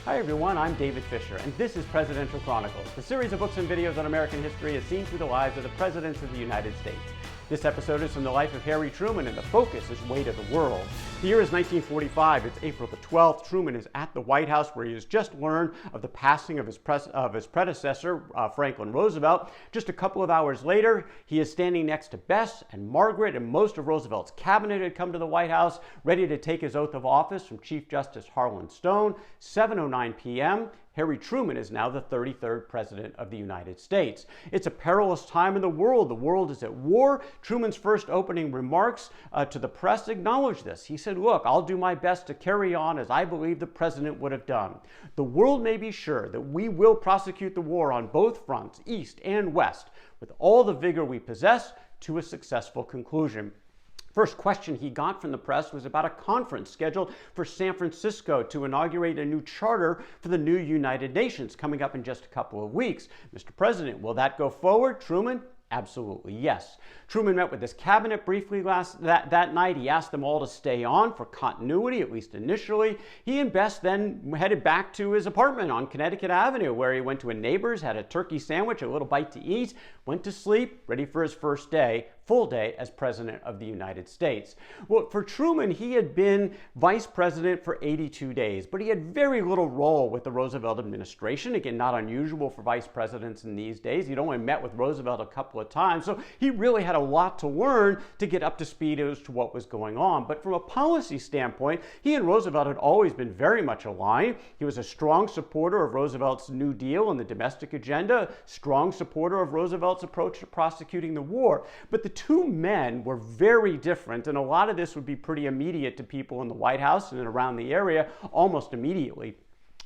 Hi everyone, I'm David Fisher, and this is Presidential Chronicles, the series of books and videos on American history as seen through the lives of the presidents of the United States. This episode is from the life of Harry Truman, and the focus is Weight of the World. The year is 1945. It's April the 12th. Truman is at the White House, where he has just learned of the passing of his predecessor, Franklin Roosevelt. Just a couple of hours later, he is standing next to Bess and Margaret, and most of Roosevelt's cabinet had come to the White House, ready to take his oath of office from Chief Justice Harlan Stone. 7:09 p.m. Harry Truman is now the 33rd President of the United States. It's a perilous time in the world. The world is at war. Truman's first opening remarks to the press acknowledged this. He said, "Look, I'll do my best to carry on as I believe the President would have done. The world may be sure that we will prosecute the war on both fronts, East and West, with all the vigor we possess to a successful conclusion." First question he got from the press was about a conference scheduled for San Francisco to inaugurate a new charter for the new United Nations coming up in just a couple of weeks. "Mr. President, will that go forward?" Truman: "Absolutely, yes." Truman met with his cabinet briefly that night. He asked them all to stay on for continuity, at least initially. He and Bess then headed back to his apartment on Connecticut Avenue, where he went to a neighbor's, had a turkey sandwich, a little bite to eat, went to sleep, ready for his first day, full day as President of the United States. Well, for Truman, he had been Vice President for 82 days, but he had very little role with the Roosevelt administration. Again, not unusual for vice presidents in these days. He'd only met with Roosevelt a couple of times, so he really had a lot to learn to get up to speed as to what was going on. But from a policy standpoint, he and Roosevelt had always been very much aligned. He was a strong supporter of Roosevelt's New Deal and the domestic agenda, strong supporter of Roosevelt's approach to prosecuting the war. But the two men were very different, and a lot of this would be pretty immediate to people in the White House and around the area almost immediately.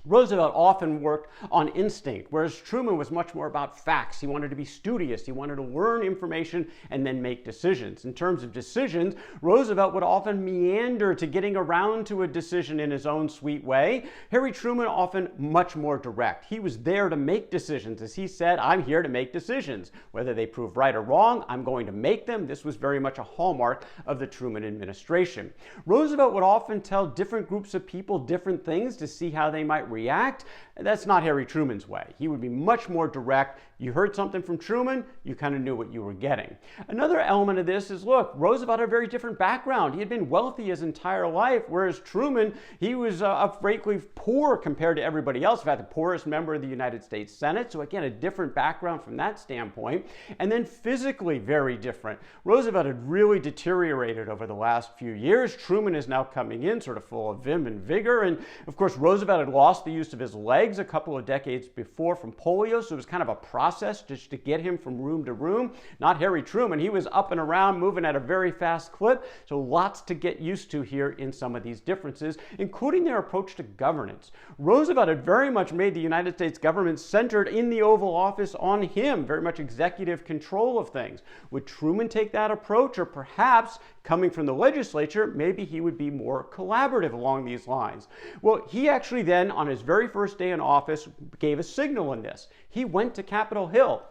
Roosevelt often worked on instinct, whereas Truman was much more about facts. He wanted to be studious. He wanted to learn information and then make decisions. In terms of decisions, Roosevelt would often meander to getting around to a decision in his own sweet way. Harry Truman often much more direct. He was there to make decisions. As he said, "I'm here to make decisions. Whether they prove right or wrong, I'm going to make them." This was very much a hallmark of the Truman administration. Roosevelt would often tell different groups of people different things to see how they might react. That's not Harry Truman's way. He would be much more direct. You heard something from Truman, you kind of knew what you were getting. Another element of this is, look, Roosevelt had a very different background. He had been wealthy his entire life, whereas Truman, he was frankly poor compared to everybody else. In fact, the poorest member of the United States Senate. So again, a different background from that standpoint. And then physically very different. Roosevelt had really deteriorated over the last few years. Truman is now coming in sort of full of vim and vigor. And of course, Roosevelt had lost the use of his legs a couple of decades before from polio, so it was kind of a process just to get him from room to room. Not Harry Truman. He was up and around, moving at a very fast clip, so lots to get used to here in some of these differences, including their approach to governance. Roosevelt had very much made the United States government centered in the Oval Office on him, very much executive control of things. Would Truman take that approach, or perhaps coming from the legislature, maybe he would be more collaborative along these lines? Well, he actually then, on his very first day in office, gave a signal in this. He went to Capitol Hill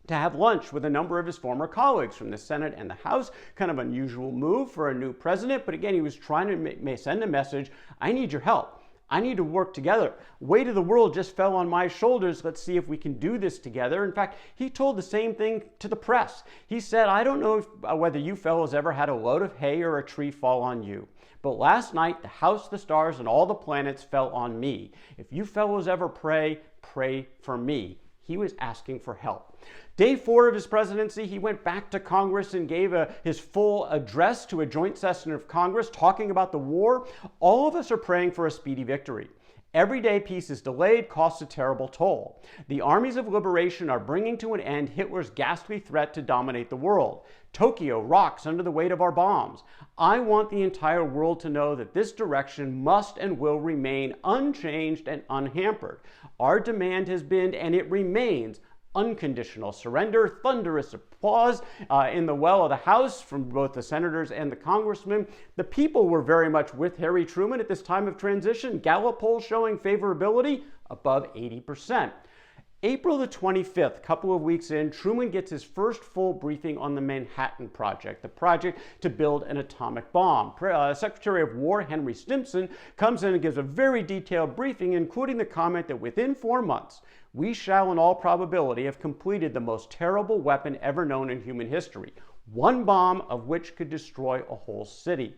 to have lunch with a number of his former colleagues from the Senate and the House. Kind of unusual move for a new president, but again, he was trying to send a message: I need your help. I need to work together. Weight of the world just fell on my shoulders. Let's see if we can do this together. In fact, he told the same thing to the press. He said, "I don't know whether you fellows ever had a load of hay or a tree fall on you, but last night the house, the stars, and all the planets fell on me. If you fellows ever pray, pray for me." He was asking for help. Day 4 of his presidency, he went back to Congress and gave his full address to a joint session of Congress talking about the war. All of us are praying for a speedy victory. Every day peace is delayed costs a terrible toll. The armies of liberation are bringing to an end Hitler's ghastly threat to dominate the world. Tokyo rocks under the weight of our bombs. I want the entire world to know that this direction must and will remain unchanged and unhampered. Our demand has been, and it remains, unconditional surrender. Thunderous applause in the well of the House from both the senators and the congressmen. The people were very much with Harry Truman at this time of transition. Gallup polls showing favorability above 80%. April the 25th, a couple of weeks in, Truman gets his first full briefing on the Manhattan Project, the project to build an atomic bomb. Secretary of War Henry Stimson comes in and gives a very detailed briefing, including the comment that within 4 months, we shall in all probability have completed the most terrible weapon ever known in human history, one bomb of which could destroy a whole city.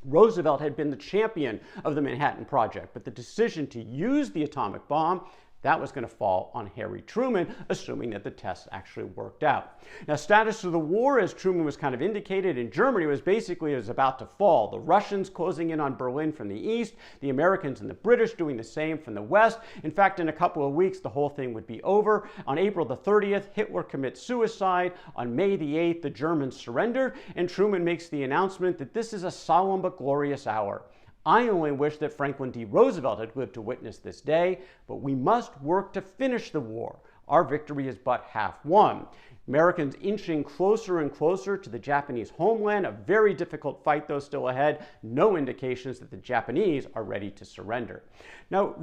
Roosevelt had been the champion of the Manhattan Project, but the decision to use the atomic bomb, that was going to fall on Harry Truman, assuming that the tests actually worked out. Now, status of the war, as Truman was kind of indicated in Germany, was basically it was about to fall. The Russians closing in on Berlin from the east, the Americans and the British doing the same from the west. In fact, in a couple of weeks, the whole thing would be over. On April the 30th, Hitler commits suicide. On May the 8th, the Germans surrender, and Truman makes the announcement that this is a solemn but glorious hour. I only wish that Franklin D. Roosevelt had lived to witness this day, but we must work to finish the war. Our victory is but half won. Americans inching closer and closer to the Japanese homeland, a very difficult fight though still ahead, no indications that the Japanese are ready to surrender. Now,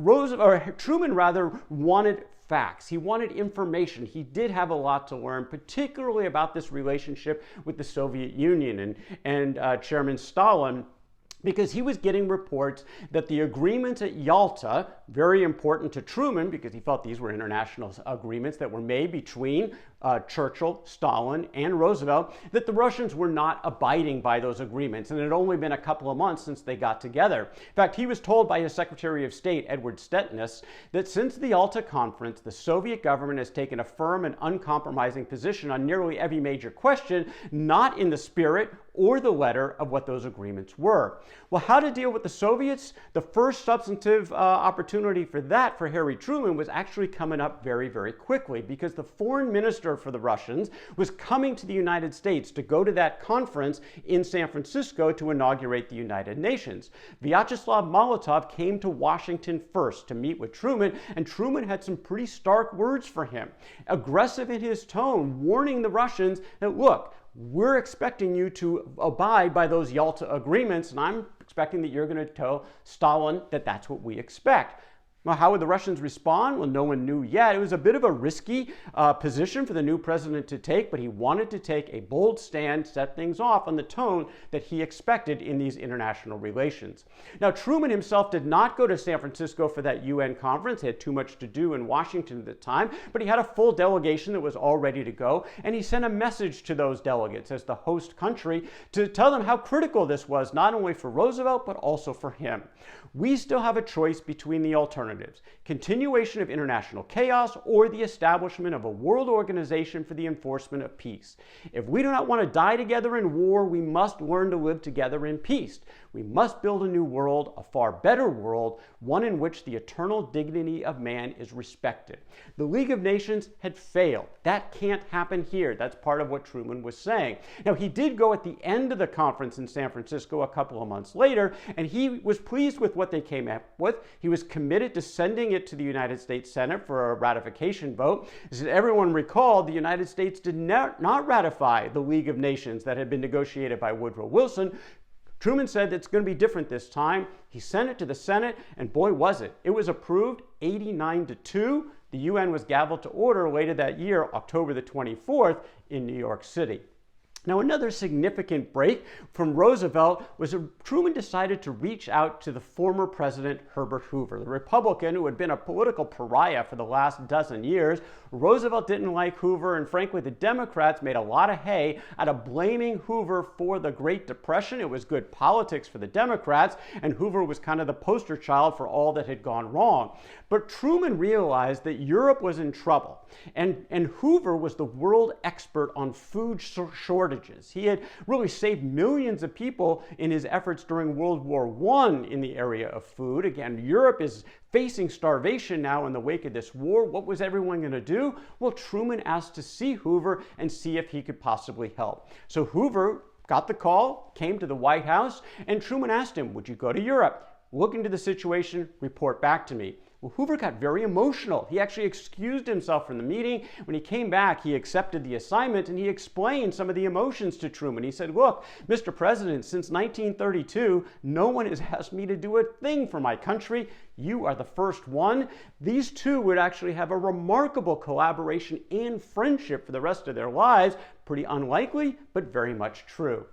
Truman wanted facts. He wanted information. He did have a lot to learn, particularly about this relationship with the Soviet Union and Chairman Stalin, because he was getting reports that the agreements at Yalta, very important to Truman because he felt these were international agreements that were made between Churchill, Stalin, and Roosevelt, that the Russians were not abiding by those agreements, and it had only been a couple of months since they got together. In fact, he was told by his Secretary of State, Edward Stettinius, that since the Yalta Conference, the Soviet government has taken a firm and uncompromising position on nearly every major question, not in the spirit or the letter of what those agreements were. Well, how to deal with the Soviets? The first substantive opportunity for that for Harry Truman was actually coming up very, very quickly, because the foreign minister for the Russians was coming to the United States to go to that conference in San Francisco to inaugurate the United Nations. Vyacheslav Molotov came to Washington first to meet with Truman, and Truman had some pretty stark words for him. Aggressive in his tone, warning the Russians that, look, we're expecting you to abide by those Yalta agreements, and I'm expecting that you're going to tell Stalin that that's what we expect. Well, how would the Russians respond? Well, no one knew yet. It was a bit of a risky position for the new president to take, but he wanted to take a bold stand, set things off on the tone that he expected in these international relations. Now, Truman himself did not go to San Francisco for that UN conference. He had too much to do in Washington at the time, but he had a full delegation that was all ready to go, and he sent a message to those delegates as the host country to tell them how critical this was, not only for Roosevelt, but also for him. We still have a choice between the alternatives: continuation of international chaos or the establishment of a world organization for the enforcement of peace. If we do not want to die together in war, we must learn to live together in peace. We must build a new world, a far better world, one in which the eternal dignity of man is respected. The League of Nations had failed. That can't happen here. That's part of what Truman was saying. Now, he did go at the end of the conference in San Francisco a couple of months later, and he was pleased with what they came up with. He was committed to sending it to the United States Senate for a ratification vote. As everyone recalled, the United States did not ratify the League of Nations that had been negotiated by Woodrow Wilson. Truman said it's going to be different this time. He sent it to the Senate, and boy, was it. It was approved 89-2. The UN was gavelled to order later that year, October the 24th, in New York City. Now, another significant break from Roosevelt was that Truman decided to reach out to the former president, Herbert Hoover, the Republican who had been a political pariah for the last dozen years. Roosevelt didn't like Hoover, and frankly, the Democrats made a lot of hay out of blaming Hoover for the Great Depression. It was good politics for the Democrats, and Hoover was kind of the poster child for all that had gone wrong. But Truman realized that Europe was in trouble, and Hoover was the world expert on food shortages. He had really saved millions of people in his efforts during World War I in the area of food. Again, Europe is facing starvation now in the wake of this war. What was everyone going to do? Well, Truman asked to see Hoover and see if he could possibly help. So Hoover got the call, came to the White House, and Truman asked him, would you go to Europe? Look into the situation, report back to me. Well, Hoover got very emotional. He actually excused himself from the meeting. When he came back, he accepted the assignment and he explained some of the emotions to Truman. He said, look, Mr. President, since 1932, no one has asked me to do a thing for my country. You are the first one. These two would actually have a remarkable collaboration and friendship for the rest of their lives. Pretty unlikely, but very much true.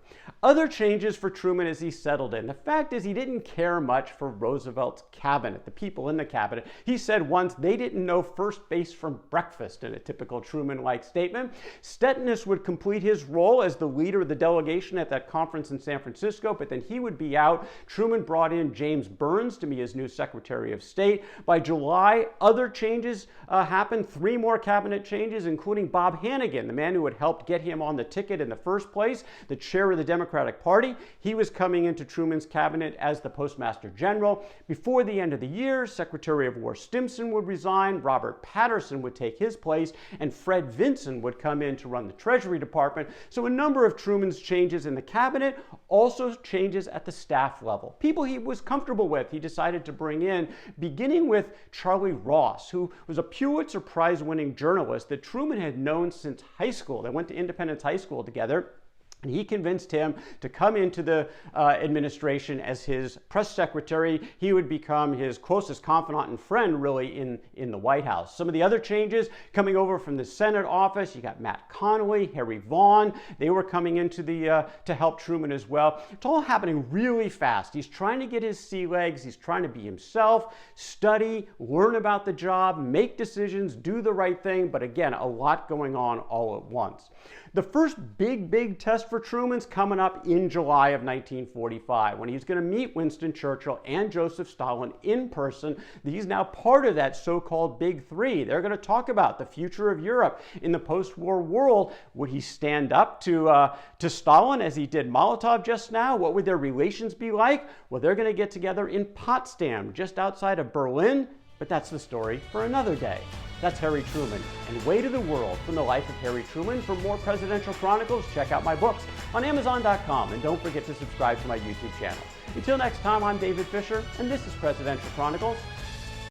Other changes for Truman as he settled in. The fact is he didn't care much for Roosevelt's cabinet, the people in the cabinet. He said once they didn't know first base from breakfast, in a typical Truman-like statement. Stettinius would complete his role as the leader of the delegation at that conference in San Francisco, but then he would be out. Truman brought in James Byrnes to be his new Secretary of State. By July, other changes happened, 3 more cabinet changes, including Bob Hannegan, the man who had helped get him on the ticket in the first place, the chair of the Democratic Party. He was coming into Truman's cabinet as the Postmaster General. Before the end of the year, Secretary of War Stimson would resign, Robert Patterson would take his place, and Fred Vinson would come in to run the Treasury Department. So a number of Truman's changes in the cabinet, also changes at the staff level. People he was comfortable with, he decided to bring in, beginning with Charlie Ross, who was a Pulitzer Prize-winning journalist that Truman had known since high school. They went to Independence High School together. And he convinced him to come into the administration as his press secretary. He would become his closest confidant and friend, really, in the White House. Some of the other changes coming over from the Senate office, you got Matt Connelly, Harry Vaughn. They were coming into the to help Truman as well. It's all happening really fast. He's trying to get his sea legs. He's trying to be himself, study, learn about the job, make decisions, do the right thing. But again, a lot going on all at once. The first big test for Truman's coming up in July of 1945, when he's going to meet Winston Churchill and Joseph Stalin in person. He's now part of that so-called Big Three. They're going to talk about the future of Europe in the post-war world. Would he stand up to Stalin as he did Molotov just now? What would their relations be like? Well, they're going to get together in Potsdam, just outside of Berlin. But that's the story for another day. That's Harry Truman and Way to the World from the Life of Harry Truman. For more presidential chronicles, check out my books on Amazon.com, and don't forget to subscribe to my YouTube channel. Until next time, I'm David Fisher, and this is Presidential Chronicles.